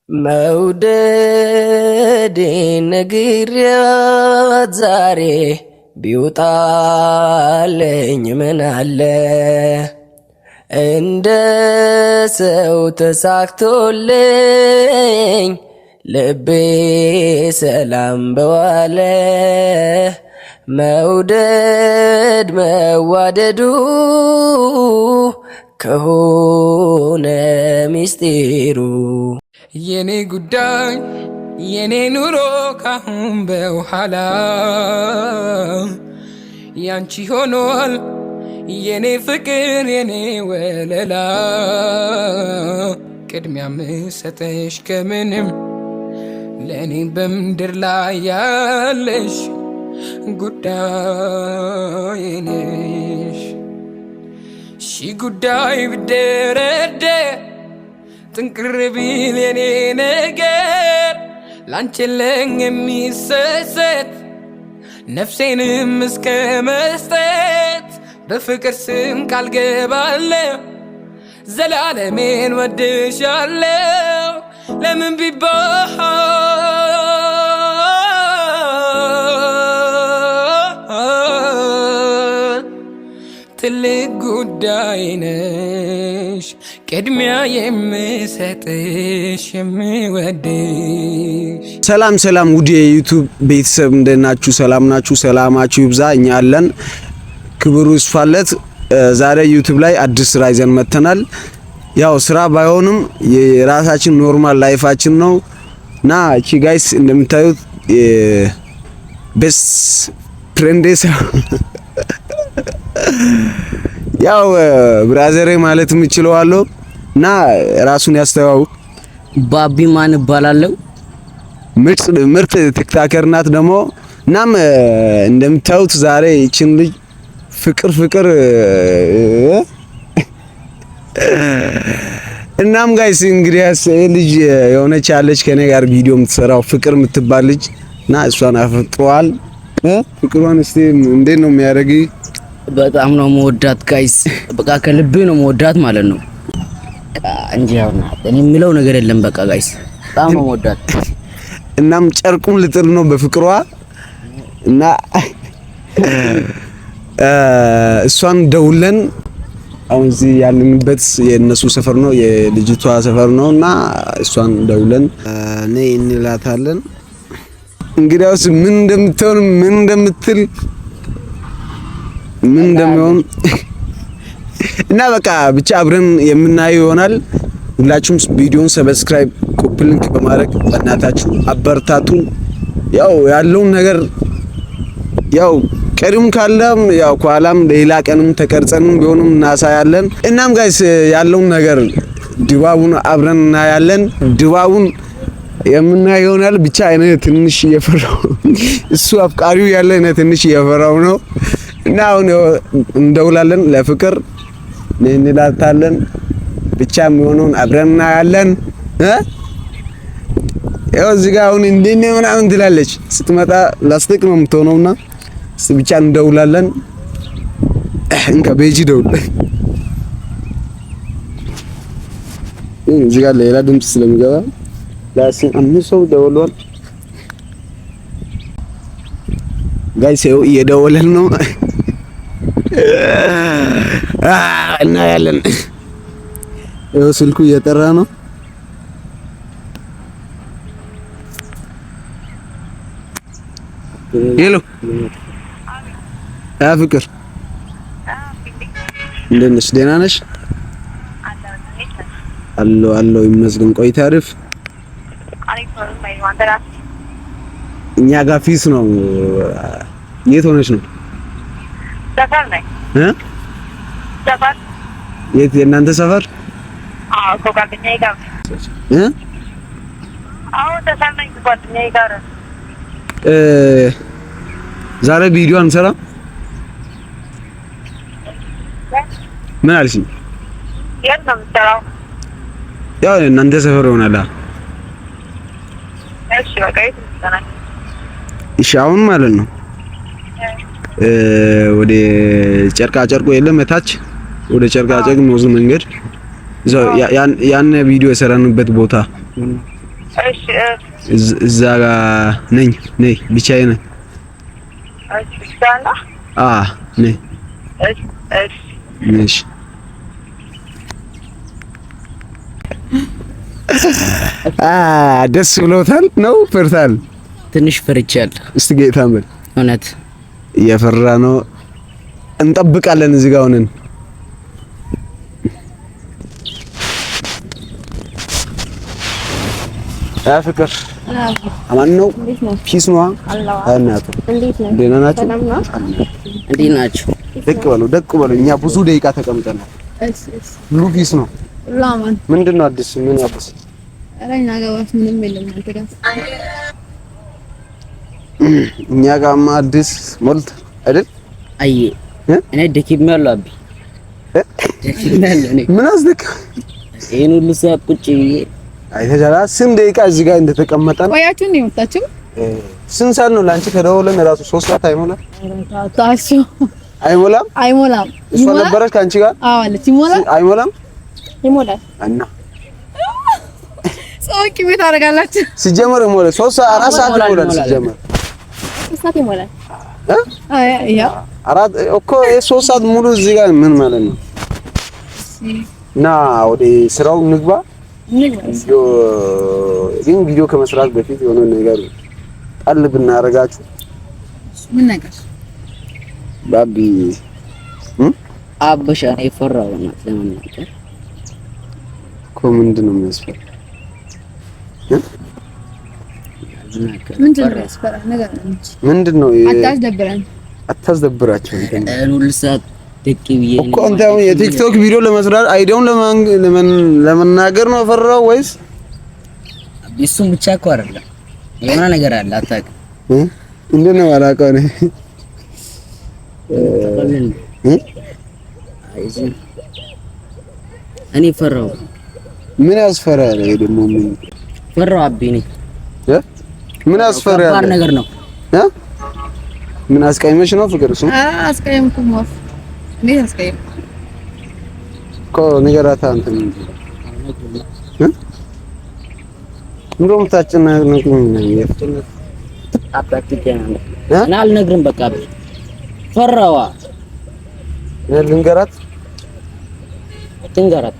መውደድ ነግሬያት ዛሬ ቢውጣልኝ ምን አለ እንደ ሰው ተሳክቶልኝ ልቤ ሰላም በዋለ መውደድ መዋደዱ ከሆነ ሚስጢሩ የኔ ጉዳይ የኔ ኑሮ ካሁን በኋላ ያንቺ ሆኗል የኔ ፍቅር የኔ ወለላ ቅድሚያ ምሰጠሽ ከምንም ለኔ በምድር ላይ ያለሽ ጉዳይ ነሽ ሺ ጉዳይ ብደረደር ጥንቅር ቢል የኔ ነገር ላንቺለኝ የሚሰሰት ነፍሴንም እስከ መስጠት በፍቅር ስም ቃል ገባለሁ ዘላለሜን ወድሻለሁ ለምን ቢባል ትልቅ ጉዳይ ነሽ ቅድሚያ የምሰጥሽ የምወድሽ። ሰላም ሰላም ውድ የዩቲዩብ ቤተሰብ እንደናችሁ ሰላም ናችሁ? ሰላማችሁ ይብዛ። እኛ አለን ክብሩ ይስፋለት። ዛሬ ዩቲዩብ ላይ አዲስ ስራ ይዘን መተናል። ያው ስራ ባይሆንም የራሳችን ኖርማል ላይፋችን ነው እና እቺ ጋይስ እንደምታዩት ቤስት ፍሬንዴስ ያው ብራዘሬ ማለት የምችለዋለሁ እና ራሱን ያስተዋውቅ። ባቢ ማን እባላለሁ። ምርጥ ቲክቶከር ናት ደግሞ። እናም እንደምታዩት ዛሬ እቺን ልጅ ፍቅር እናም ጋይስ እንግዲያስ ልጅ የሆነች ያለች ከኔ ጋር ቪዲዮ የምትሰራው ፍቅር የምትባል ልጅ እና እሷን አፈጥሯል። ፍቅሯን እስቲ እንዴት ነው የሚያደርግ? በጣም ነው መወዳት ጋይስ፣ በቃ ከልቤ ነው መወዳት ማለት ነው እንጂ ያውና እኔ የሚለው ነገር የለም። በቃ ጋይስ በጣም ነው መወዳት። እናም ጨርቁን ልጥል ነው በፍቅሯ እና እሷን ደውለን አሁን እዚህ ያለንበት የነሱ ሰፈር ነው የልጅቷ ሰፈር ነውና እሷን ደውለን ነይ እንላታለን። እንግዲያውስ ምን እንደምትሆን ምን እንደምትል ምን እንደሚሆን እና በቃ ብቻ አብረን የምናየው ይሆናል። ሁላችሁም ቪዲዮን ሰብስክራይብ ኮፒ ሊንክ በማድረግ በእናታችሁ አበርታቱን። ያው ያለውን ነገር ያው ቀሪም ካለም ያው ኋላም ሌላ ቀንም ተቀርጸንም ቢሆንም እናሳያለን። እናም ጋይስ ያለውን ነገር ድባቡን አብረን እናያለን። ድባቡን የምናየው ይሆናል። ብቻ እኔ ትንሽ እየፈራው እሱ አፍቃሪው ያለ እኔ ትንሽ እየፈራው ነው እና አሁን እንደውላለን ለፍቅር እንላታለን። ብቻ የሚሆነውን አብረን እናያለን። ያው እዚህ ጋር አሁን እንዴት ነው ምናምን ትላለች። ስትመጣ ላስቲክ ነው የምትሆነውና ብቻ እንደውላለን። እንካ ቤጂ ደውል። እዚህ ጋር ሌላ ድምጽ ስለሚገባ ላስቲክ አምስት ሰው ደውሏል። ጋይስ ይኸው እየደወለን ነው እና ያለን ይኸው ስልኩ እየጠራ ነው። ሄሎ ፍቅር እንደት ነሽ? ደህና ነሽ? አለሁ ይመስገን። ቆይታ አሪፍ። እኛ ጋር ፊስ ነው። የት ሆነሽ ነው? ሰፈር ነኝ። ሰፈር የት የእናንተ ሰፈር? አዎ ከጓደኛዬ ጋር አዎ ሰፈር ነኝ ከጓደኛዬ ጋር። ዛሬ ቪዲዮ አንሰራም? ምን አልሽኝ? የት ነው የምትሰራው? ያው እናንተ ሰፈር ይሆናል። እሺ በቃ የት ነው? እሺ አሁን ማለት ነው ወደ ጨርቃ ጨርቁ የለም እታች ወደ ጨርቃ ጨርቅ ነው መንገድ ያን ቪዲዮ የሰራንበት ቦታ እሺ እዛ ጋር ነኝ ብቻዬን ነኝ። እሺ ዳና ነኝ። እሺ ደስ ብሎታል ነው ፈርታል? ትንሽ ፈርቻለሁ። እስቲ ጌታ ምን እውነት እየፈራ ነው። እንጠብቃለን እዚህ ጋር ሆነን ፍቅር አማን ነው። ፒስ ነው። እናቱ ደህና ናችሁ? እንዴት ናችሁ? ደቅ በሉ። እኛ ብዙ ደቂቃ ተቀምጠናል። ሁሉ ፒስ ነው። ላማን ምንድነው አዲስ? ምን አዲስ? አረኛ ጋር ምንም የለም። አንተ ጋር እኛ ጋርማ አዲስ ሞልት አይደል? አይ እኔ ደክሜያለሁ አቢ ደክሜያለሁ። እኔ ምን አስደክ ይሄን ሁሉ ሰዓት ቁጭ ብዬ አይተጃላ ስንት ደቂቃ እዚህ ጋር እንደተቀመጠ ነው። ቆያችሁ ነው የመጣችሁ? ስንት ሰዓት ነው ላንቺ ከደወለን ራሱ 3 ሰዓት አይሞላም? ታሱ አይሞላም። እሷ ነበረች ካንቺ ጋር? አዎ አለች። አይሞላም ይሞላል። እና ጾቂ ቤት አደርጋላችሁ ሲጀመር ይሞላል። 3 ሰዓት 4 ሰዓት ይሞላል ሲጀመር። 3 ሰዓት ይሞላል። ያ አራት እኮ 3 ሰዓት ሙሉ እዚህ ጋር ምን ማለት ነው? እና ወደ ስራው ንግባ። ቪዲዮ ከመስራት በፊት የሆነ ነገር ጣል ብናረጋችሁ ምን ነገር ባቢ አበሻ ነው የፈራው ነው ለምንናገር እኮ ምንድን ነው የሚያስፈራ? ምንድን ነው የሚያስፈራ ነገር ነው እንጂ ምንድን ነው? ሁሉ አታስደብራችሁ ሰዓት ደቂ ብዬ እኮ አንተ አሁን የቲክቶክ ቪዲዮ ለመስራት አይዲያውን ለመናገር ነው ፈራው ወይስ? እሱም ብቻ እኮ አይደለም የሆነ ነገር አለ አታውቅም? ምንድን ነው አላውቀው ነው እኔ ፈራው። ምን ያስፈራል? ይሄ ደግሞ ምን ፈራው አቢ ነኝ። ምን ያስፈራል? ከባድ ነገር ነው። ምን አስቀይመሽ ነው ፍቅር? እሱ አስቀይምኩም ወፍ እኔ አስቀይም እኮ ንገራታ አንተ ምን እንደውም ታጨናነቁኝ ነው የፍጥነት አባትከና እና አልነግርም በቃ ፈራዋ ልንገራት ትንገራት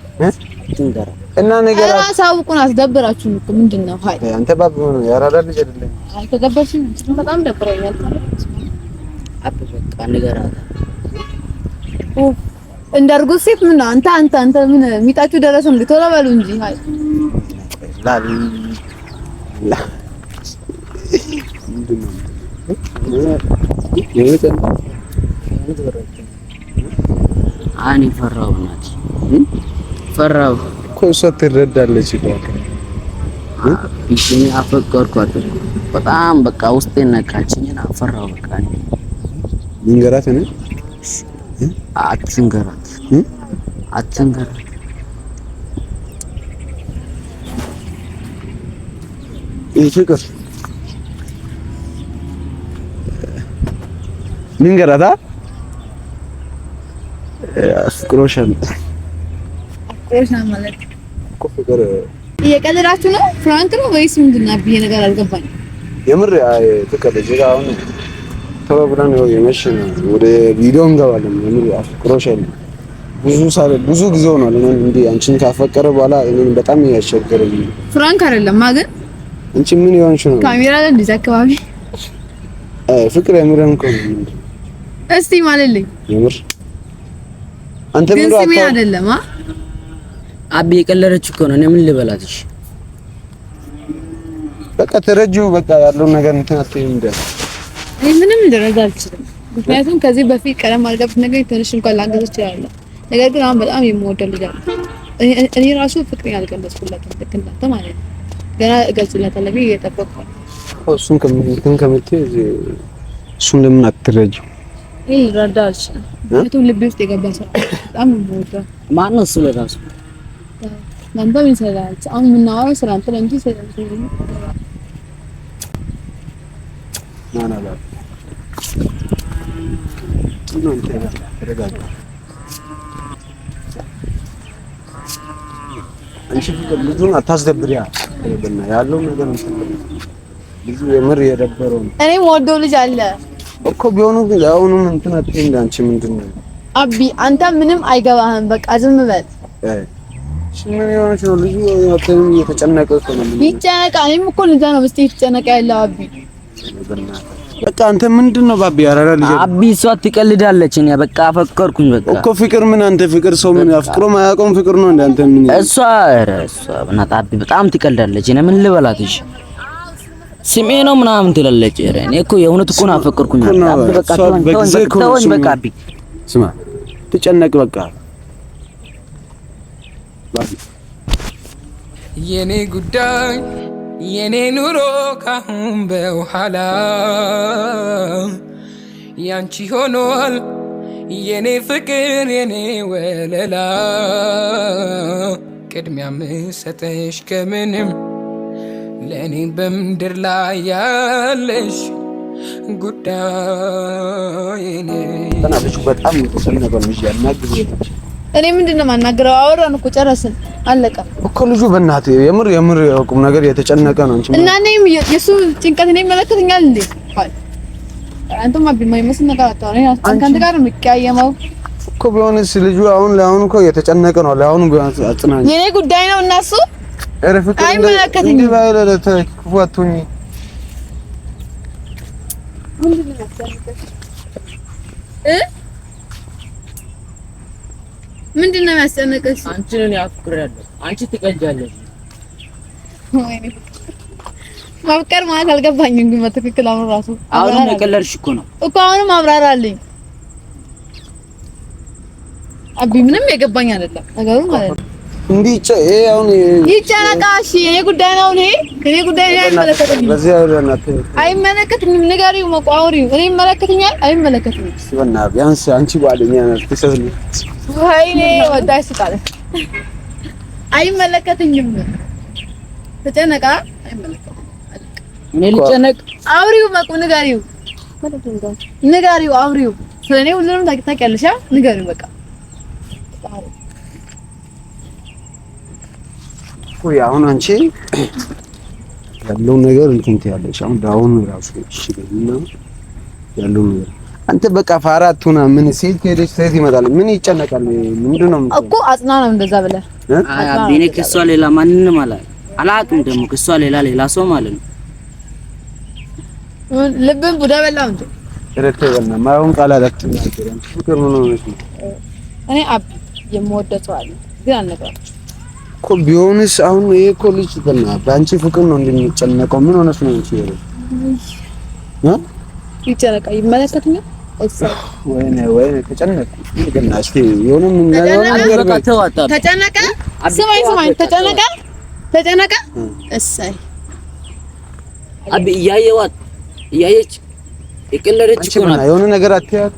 እና ንገራት አሳውቁን። አስደብራችሁን እኮ ምንድነው? ሃይ አንተ ባብ ነው ያራዳ ልጅ አይደለም። አልተገባሽም? በጣም ደብሮኛል። አብ በቃ ንገራት። እንዳርጉ ሴት ምን አንተ ምን ሚጣችሁ ደረሰ እንዴ? ቶሎ በሉ እንጂ ሃይ አኒ ፈራው ናት ፈራው እኮ እሷ ትረዳለች ይባላል። ቢሽኒ አፈቀርኳት በጣም በቃ ውስጤን ነካችኝና ፈራው በቃ ንገራት ነው አትንገራት ፍቅር ንገራታ ፍቅሮሻል ማለት እኮ ፍቅር እየቀለዳችሁ ነው? ፍራንክ ነው ወይስ ምንድን ነው? ይሄ ነገር አልገባኝ። የምር ፍቅር እዚህ ጋር አሁን ቶሎ ብለን ነው የመሸነ ወደ ቪዲዮ እንገባለን። የምር ፍቅሮሻል ብዙ ጊዜ ሆኗል። እኔ እንዴ አንቺን ካፈቀረ በኋላ እኔን በጣም ያስቸገረኝ ፍራንክ አይደለም ማገን አንቺ ምን ይሆንሽ ነው? ካሜራ ላይ እንደዛ አካባቢ ፍቅር የምርህን እኮ ነው። እስቲ ማለልኝ የምር አንተ ምን ነው አታ አይደለም አቢ የቀለረች እኮ ነው። እኔ ምን ልበላትሽ? በቃ ተረጂው በቃ ያለው ነገር እንትን አትይም እንደ እኔ ምንም ልረዳ አልችልም። ምክንያቱም ከዚህ በፊት ቀለም አልገብ ነገር ትንሽ እንኳን ላንገዝ ይችላል። ነገር ግን አሁን በጣም የምወደው ልጅ አለ። እኔ ራሱ ፍቅሬን አልገለጽኩለትም ልክ እንዳንተ ማለት ነው። ገና እገልጽለታለሁ ብዬ እየጠበቅኩ ነው። እሱን ከምትይ እሱን ለምን አትረጂው? ይሄ ልረዳ አልችልም። ምክንያቱም ልቤ ውስጥ የገባ ሰው በጣም የምወደው ማን ነው እሱ ለራሱ ለአንተ ምን ይሰራል? አሁን የምናወራው ስለ አንተ እንጂ ስለ ናናላ አንቺ ልጁን አታስደብሪያ። ያለው ነገር ልጁ የምር የደበረው ነው። እኔም ወደው ልጅ አለ እኮ ቢሆኑ ያውኑም እንትን አትይኝ። አንቺ ምንድነው አቢ አንተ ምንም አይገባህም። በቃ ዝም በል። ምን የሆነች ነው ልጁ? ያተንም እየተጨነቀ ነው። ይጨነቃ። እኔም እኮ ልጅ ነው ምስቲ ይጨነቃ ያለው አቢ። በቃ አንተ ምንድነው ባቢ? ያራራ ልጅ አቢ እሷ ትቀልዳለች። እኔ በቃ አፈቀርኩኝ። በቃ እኮ ፍቅር ምን አንተ ፍቅር ሰው ምን አፍቅሮ ማያውቀውም ፍቅር ነው እንደ አንተ ምን? እሷ በእናትህ አቢ በጣም ትቀልዳለች። እኔ ምን ልበላት? እሺ ስሜ ነው ምናምን ትላለች። እኔ እኮ የእውነት እኮ ነው አፈቀርኩኝ። አቢ በቃ ተወኝ በቃ አቢ ስማ ትጨነቅ በቃ የኔ ጉዳይ የኔ ኑሮ ካሁን በኋላ ያንቺ ሆኗል። የኔ ፍቅር የኔ ወለላ ቅድሚያ ምሰጠሽ ከምንም ለኔ በምድር ላይ ያለሽ ጉዳይ ተናበሽ በጣም ተሰነቀው ልጅ ያናግዝ። እኔ ምንድነው ማናገረው? አወራን እኮ ጨረስን፣ አለቀ እኮ ልጁ በእናትህ የምር ቁም ነገር የተጨነቀ ነው እንጂ እና እኔም የሱ ጭንቀት እኔ ይመለከተኛል እንዴ? አንተማ ቢማይመስል ነገር አታወራ። አንተ ጋር የሚቀያየመው እኮ ቢሆንስ ልጁ አሁን እኮ የተጨነቀ ነው። ለአሁን ቢሆንስ አጽናኝ የኔ ጉዳይ ነው እና እሱ አይመለከተኝም። እንዴ ባይለ ተክፋቱኝ ምንድነው የሚያስጨንቅሽ? አንቺ ነኝ አፍቅሬያለሁ። አንቺ ትቀልጃለሽ። ወይኔ ማፍቀር ማለት አልገባኝም፣ ግን በትክክል አሁን ራሱ አሁንም የቀለድሽ እኮ ነው እኮ አሁንም አብራራልኝ አቢ። ምንም የገባኝ አይደለም ነገሩ ማለት ነው። እንዲህ አሁን ይጨነቃ። እሺ የኔ ጉዳይ ነው። እኔ ጉዳይ ነው አይመለከተኝም። በዚህ አይደናት አይመለከተኝም። ንገሪው፣ መቋወሪው እኔ ይመለከተኛል አይመለከተኝም። ስበና ቢያንስ አንቺ ጓደኛ ነሽ ተሰልኝ። ወይኔ ወዳሽ ቃል አይመለከተኝም። ተጨነቃ አይመለከተኝም። እኔ ልጨነቅ? አውሪው መቁ ንገሪው አውሪው። ስለኔ ሁሉንም ታውቂያለሽ። ንገሪው በቃ ወይ አሁን አንቺ ያለው ነገር እንትን ትያለሽ። አሁን ዳውን ራሱ እሺ በልና ያለው ነገር አንተ በቃ ፋራቱና ምን ሴት ከሄደች ሴት ይመጣል። ምን ይጨነቃል? ምንድነው እኮ አጽናናው እንደዛ ብለህ አቢ። እኔ ከሷ ሌላ ማንንም አላውቅም። ደግሞ ከሷ ሌላ ሰው ማለት ነው። ልብን ቡዳ በላው እንዴ? ረተበና ማውን ቃላላት ትናገራለህ። ፍቅር ምን ሆነሽ ነው? እኔ አቢ የምወደው ሰው አለ ግን አልነግራችሁም እኮ ቢሆንስ አሁን ይሄ እኮ ልጅ በአንቺ ፍቅር ነው እንደሚጨነቀው። ምን ሆነሽ ነው አንቺ? ይጨነቃ ይመለከተኛል። ወይኔ ተጨነቀ ግን እስቲ የሆነ ምን ነገር በቃ ተዋጣ። ተጨነቀ። ስማኝ ተጨነቀ። እሰይ አቢ እያየች የቀለደች እኮ ነው። የሆነ ነገር አትያት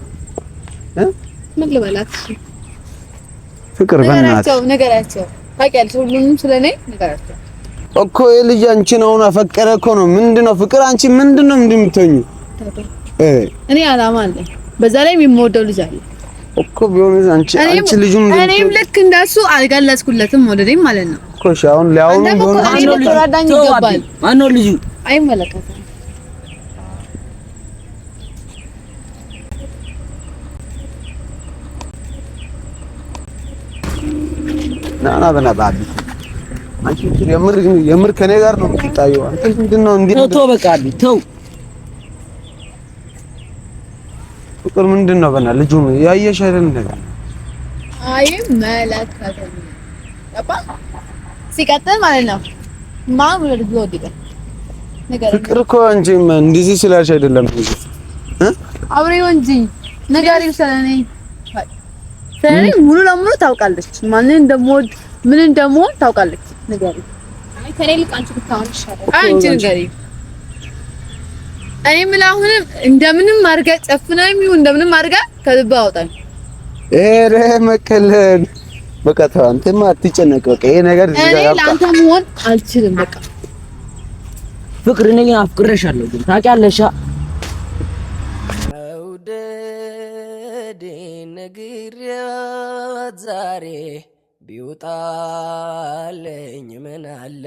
ምን ልበላት? ፍቅር በእናትህ ነገራቸው ታውቂያለሽ። ሁሉንም ስለኔ ነገራቸው እኮ የልጅ አንቺን አሁን አፈቀረ እኮ ነው። ምንድነው ፍቅር? አንቺ ምንድነው እንደምትሆኚ? እኔ አላማ አለኝ። በዛ ላይ የሚወደው ልጅ አለ እኮ ቢሆንስ አንቺ ልጁን እኔም ልክ እንደሱ አልገለጽኩለትም መውደዴም ማለት ነው እኮ። እሺ አሁን ሊያውኑ ቢሆን ማነው ልጁ? አይመለከትም። ናና በናባቢ አንቺ የምር ከኔ ጋር ነው የምትጣየው። አንተ ምንድነው እንዴ? ተው በቃ አቢ ተው። ፍቅር ምንድነው? በና ልጁ ያየሽ አይደል እንዴ? አይመለከትም። ሲቀጥል ማለት ነው ማን ወደ ልጁ ወደቀ ነገር ፍቅር እኮ አንቺ እንደዚህ ስላልሽ አይደለም አብሬው እንጂ ነገሪው ስለኔ ሙሉ ለሙሉ ታውቃለች። ማን እንደምወድ ምን እንደምወድ ታውቃለች። ነገሪ አይ ከኔ ልክ አንቺ ብታወሪ ይሻላል። አንቺ ነገሪ እኔ የምልህ አሁንም እንደምንም አድርጋ ጨፍናም ይሁን እንደምንም አድርጋ ከልብ አውጣኝ። ኧረ መከለን በቃ ተው። አንተማ አትጨነቅ። በቃ ይሄ ነገር እዚህ ጋር እኔ ለአንተ መሆን አልችልም። በቃ ፍቅር እኔ ግን አፍቅሬሻለሁ። ግን ታውቂያለሽ ነግሬያት ዛሬ ቢወጣልኝ ምን አለ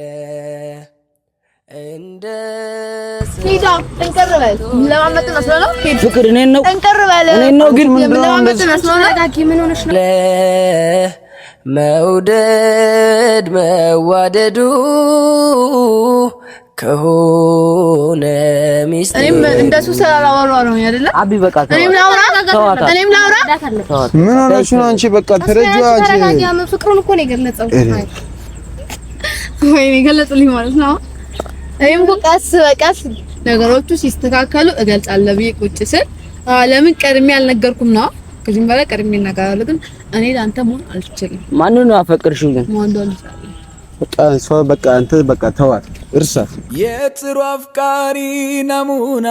እንደ ሂዳ እንቀርበል ለማመጥ መስሎ ነው ፍቅር እኔን ነው እንቀርበል እኔን ነው ግን ምን ለማመጥ መስሎ ነው ታቂ ምን ሆነሽ ነው መውደድ መዋደዱ ከሆነ ሚስጥር እኔም እንደሱ ስላላወራው ነው አይደለ አቢ በቃ እኔም ላውራ ምን ሆነሽ ነው አንቺ በቃ ተረጃው አንቺ ተረጋጊ ፍቅሩን እኮ ነው የገለጸው ወይኔ ገለጽልኝ ማለት ነው እኔም እኮ ቀስ በቀስ ነገሮቹ ሲስተካከሉ እገልጻለሁ ብዬ ቁጭ ስል ለምን ቀድሜ አልነገርኩም ነው ከዚህም በኋላ ቀድሜ እናገራለሁ ግን እኔ ላንተ መሆን አልችልም ማንን ነው አፈቅርሽው ግን በቃ ሰው በቃ አንተ በቃ ተዋት እርሳት የጥሩ አፍቃሪ ናሙና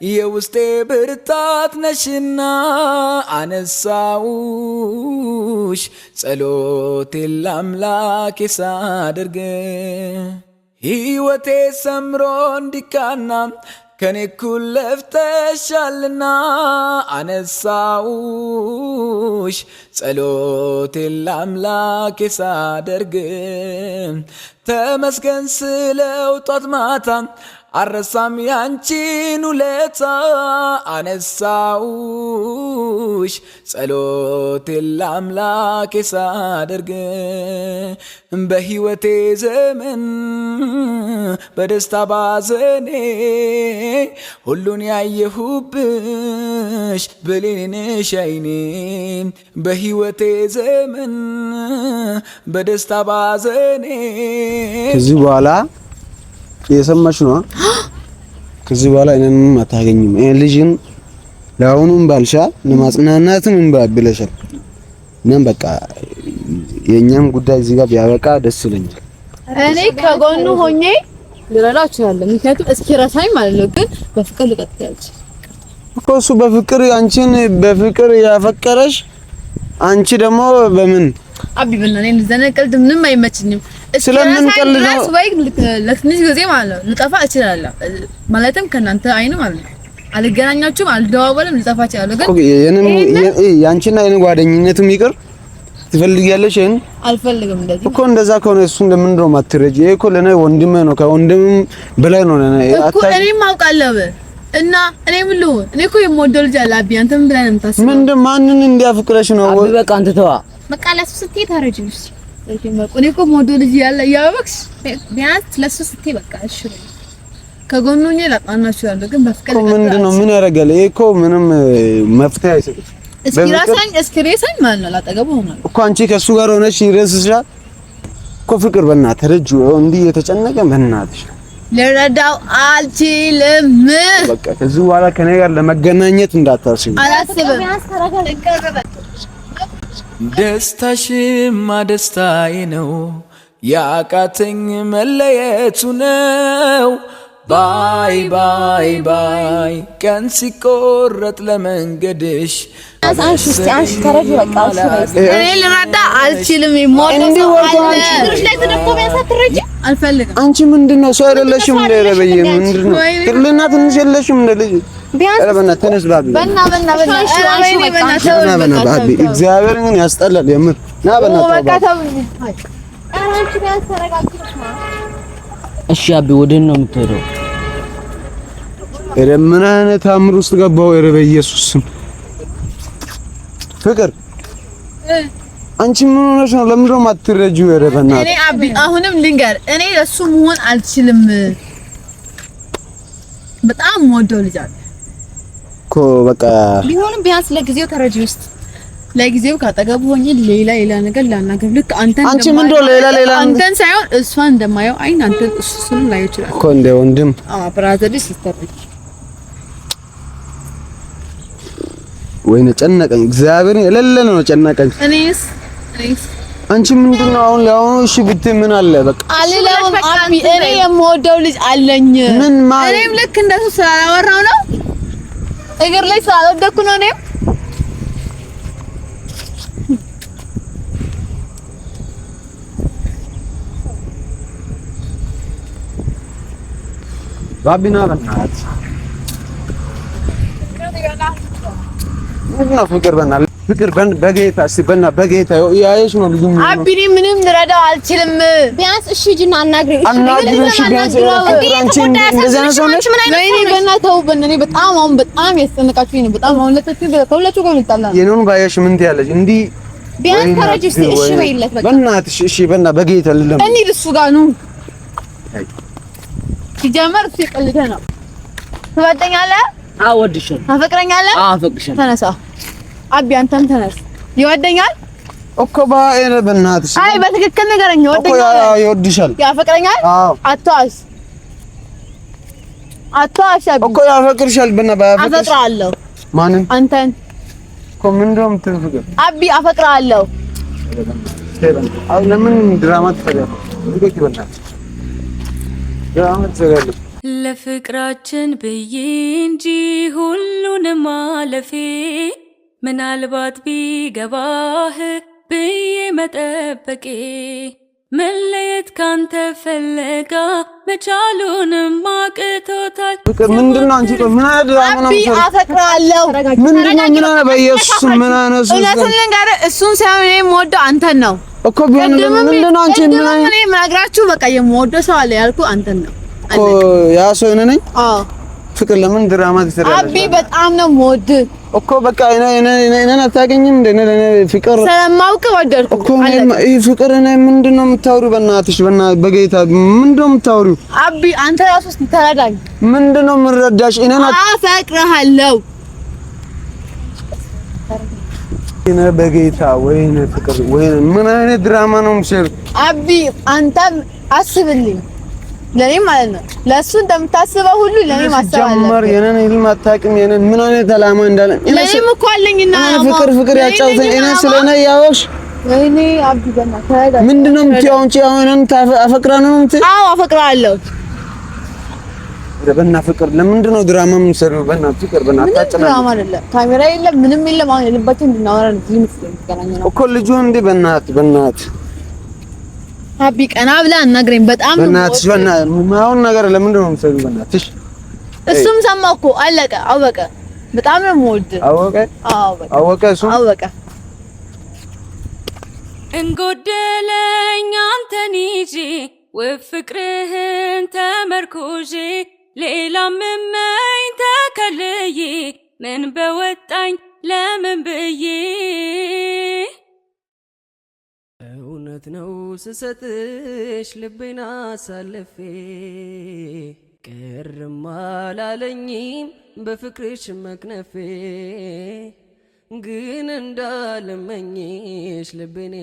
የውስጤ ብርታት ነሽና አነሳውሽ ጸሎቴን ለአምላኬ ሳደርግ ሕይወቴ ሰምሮ እንዲቃና ከኔ እኩል ለፍተሻልና አነሳውሽ ጸሎቴን ለአምላኬ ሳደርግ ተመስገን ስለው ጧት ማታ አረሳም ያንቺን ውለታ አነሳውሽ ጸሎቴን ለአምላኬ ሳደርግ በሕይወቴ ዘመን በደስታ ባዘኔ ሁሉን ያየሁብሽ ብሌንሽ አይኔ በሕይወቴ ዘመን በደስታ ባዘኔ ከዚህ በኋላ የሰማሽ ነው ከዚህ በኋላ እኔንም አታገኝም ይሄን ልጅን ለአሁኑም ባልሻ ለማጽናናትም ባብለሻል ነን በቃ የኛም ጉዳይ እዚህ ጋር ቢያበቃ ደስ ይለኛል እኔ ከጎኑ ሆኜ ልረዳው እችላለሁ ምክንያቱም እስኪ ረሳኝ ማለት ነው ግን በፍቅር ልቀጥላለች እኮ እሱ በፍቅር አንቺን በፍቅር ያፈቀረሽ አንቺ ደግሞ በምን አቢ በእናትህ እኔ ዘነቀልድ ምንም አይመችኝም ስለምን ቀልድ ነው ወይ ለትንሽ ጊዜ ማለት ነው ልጠፋ እችላለሁ ማለትም ከናንተ አይኑ ማለት ነው አልገናኛችሁም አልደዋወልም ልጠፋ እችላለሁ ግን ያንቺና የኔ ጓደኝነትም ይቅር ትፈልጊያለሽ ይሄን አልፈልግም እንደዚህ እኮ እንደዛ ከሆነ እሱ እንደምን ነው ማትረጂ እኮ ለኔ ወንድሜ ነው ከወንድም በላይ ነው እኮ እኔም አውቃለሁ እና እኔ ምን ልሁን እኔ እኮ የምወደው ልጅ አለ አቢ አንተ ምን ብለህ ነው የምታስበው ምንድን ማንን እንዲያፍቅረሽ ነው አቢ በቃ አንተ ተዋ በቃ ለሱ ስትይ ታረጂውስ እኔ እኮ የምወደው ልጅ ያለ ያበክስ ቢያንስ ለሱ ስትይ በቃ እሺ ከጎኑ ነኝ ላጣናችሁ ያለው ግን በፍቅር ምንድነው ምን ያደርጋል ይሄ እኮ ምንም መፍትሄ አይሰጥም እስኪ ሬሳኝ ማለት ነው ላጠገቡ ሆናል እኮ አንቺ ከሱ ጋር ሆነሽ ይረስሻል እኮ ፍቅር በእናትህ ረጁ እንዲህ የተጨነቀ በእናትሽ ልረዳው አልችልም በቃ ከዚህ በኋላ ከኔ ጋር ለመገናኘት እንዳታስቢ አላስብም ደስታሽማ ደስታዬ ነው ያቃተኝ መለየቱ ነው ባይ ባይ ባይ ቀን ሲቆረጥ ለመንገድሽ አንቺ ተረጂ በቃ እኔ ልረዳ አልችልም ሞት ላይ ተደፍቶ ቢያሳትረጂ አልፈልግም አንቺ ምንድነው ሰው አይደለሽም እንደ ረበየ ምንድነው ትልና ትንሽ የለሽም እንደ ልጅ በና ተነስ ባቢ በና ባቢ እግዚአብሔርን ግን ያስጠላል የምር ና በና እሺ አቢ ወዴት ነው የምትሄደው ምን አይነት አምር ውስጥ ገባው ኧረ በኢየሱስ ስም ፍቅር አንቺ ምን ሆነሽ ነው ለምን ነው የማትረጂው ኧረ በእናትህ እኔ አቢ አሁንም ልንገር እኔ ለሱ መሆን አልችልም በጣም ወደው ልጅ አለ እኮ በቃ ቢሆንም ቢያንስ ለጊዜው ተረጂ ውስጥ ለጊዜው ካጠገቡ ሆኜ ሌላ ነገር ላናገር ልክ አንቺ ምን እንደው ሌላ አንተን ሳይሆን እሷን እንደማየው አይን አንተን እሱን ላይ ይችላል እኮ እንደ ወንድም ብራዘር ሲስተር ወይኔ ጨነቀኝ እግዚአብሔርን የሌለ ነው ጨነቀኝ እኔስ አንቺ ምንድነው አሁን ለአሁኑ እሺ ብትይ ምን አለ በቃ አልለውም አቢ እኔ የምወደው ልጅ አለኝ እኔም ልክ እንደሱ ስላላወራው ነው እግር ላይ ስላልወደኩ ነው እኔም ባቢና በእናትህ ምንድነው ፍቅር በእናትህ ፍቅር በጌታ ሲበና በጌታ ያይሽ ነው ልጅ ነው አቢኒ ምንም ልረዳው አልችልም። ቢያንስ እሺ ሂጂና አናግሪኝ። አናግሪሽ ቢያንስ አንቺ እንደዛ ነው ሰውነሽ ወይኔ በእናትህ በእኔ በጣም ያስጨነቃችሁኝ ነው። በጣም አሁን ከሁለቱ ጋር ልጣላ ነው። የኔውን ባያሽ ምን ትያለሽ? እንዲህ ቢያንስ ተረጅስ እሺ በይለት በቃ በእናትሽ እሺ በጌታ ልለም እኔ እሱ ጋር ነው ሲጀመር እሱ ይቀልደ ነው። ትወደኛለህ? አዎ ወድሻለሁ። ታፈቅረኛለህ? አዎ አፈቅርሻለሁ። ተነሳ አቢ አንተም ተነስ። ይወደኛል እኮ ባይረ በእናትሽ አይ በትክክል ንገረኝ። ይወደኛል? አዎ ይወድሻል። ያፈቅረኛል? አዎ አትዋሽ አቢ እኮ ያፈቅርሻል። አፈቅርሃለሁ። ማንን? አንተን እኮ ምን እንደውም ትፍቅር አቢ አፈቅርሃለሁ። ለምን ድራማ ትፈሪያለሽ? ልክ በእናትሽ ድራማ ትፈሪያለሽ? ለፍቅራችን ብዬ እንጂ ሁሉንም ማለፌ ምናልባት ቢገባህ ብዬ መጠበቄ መለየት ካንተ ፈለጋ መቻሉንም አቅቶታል። ፍቅር ምንድነው? አንቺ ምን ድራማ ነው? አቢ አፈቅርሃለሁ። ምንድነው? በኢየሱስ ምን አይነት እውነቱን ልንገርህ፣ እሱን ሳይሆን የምወደው አንተን ነው እኮ ቢሆን ምንድነው? አንቺ ምን አይነት እኔ የምነግራችሁ በቃ የምወደው ሰው አለ ያልኩህ አንተን ነው እኮ ያ ሰው እኔ ነኝ። አዎ ፍቅር ለምን ድራማ ትሰራለሽ? አቢ በጣም ነው የምወድህ እኮ በቃ እኔ አታገኝም እንደ እኔ ፍቅር ስለማውቅ ወደድኩ እኮ እኔ ፍቅር እኔ ምንድነው የምታወሪው? በእናትሽ በጌታ ምንድነው የምታወሪው? አቢ አንተ ራስህ እስኪ ተረዳኝ። ምንድነው የምረዳሽ? እኔ አፈቅርሃለሁ። እኔ በጌታ ወይኔ ፍቅር ወይኔ ምን አይነት ድራማ ነው የምትሰሪው? አቢ አንተም አስብልኝ ለኔ ማለት ነው። ለሱ እንደምታስበው ሁሉ ለኔ ማሰብ አለ። ጀመር የኔን ህልም አታውቅም። የኔን ምን አይነት አላማ እንዳለ ለኔም እኮ አለኝና ፍቅር ያጫውተኝ እኔ ስለኔ ያወሽ ወይኔ አቢ በእናትህ ምንድነው የምትይው አንቺ? አሁን አፈቅራለሁ ነው የምትይው? አዎ አፈቅራለሁ። በእናትህ ፍቅር ለምንድን ነው ድራማ የምትሰሪው? በእናትህ ፍቅር በእናትህ አጨናነቅ ድራማ አይደለም። ካሜራ የለም ምንም የለም። አሁን የልባችን እንድናወራ ነው እዚህ የምትገናኝ ነው እኮ ልጁ እንዴ በእናትህ አቢ ቀና ብለህ አናግረኝ። በጣም ነው በእናትሽ አሁን ነገር ለምንድን ነው የምትሰሪው? በእናትሽ እሱም ሰማሁ እኮ አለቀ አወቀ። በጣም ነው የምወድህ። አወቀ እሱ አወቀ። እንጎደለኝ አንተን ይዤ ወፍቅርህን ተመርኩዤ ሌላ ምመኝ ተከልዬ ምን በወጣኝ ለምን ብዬ እውነት ነው ስሰጥሽ ልቤን አሳልፌ ቅርም አላለኝም በፍቅርሽ መክነፌ ግን እንዳልመኝሽ ልቤኔ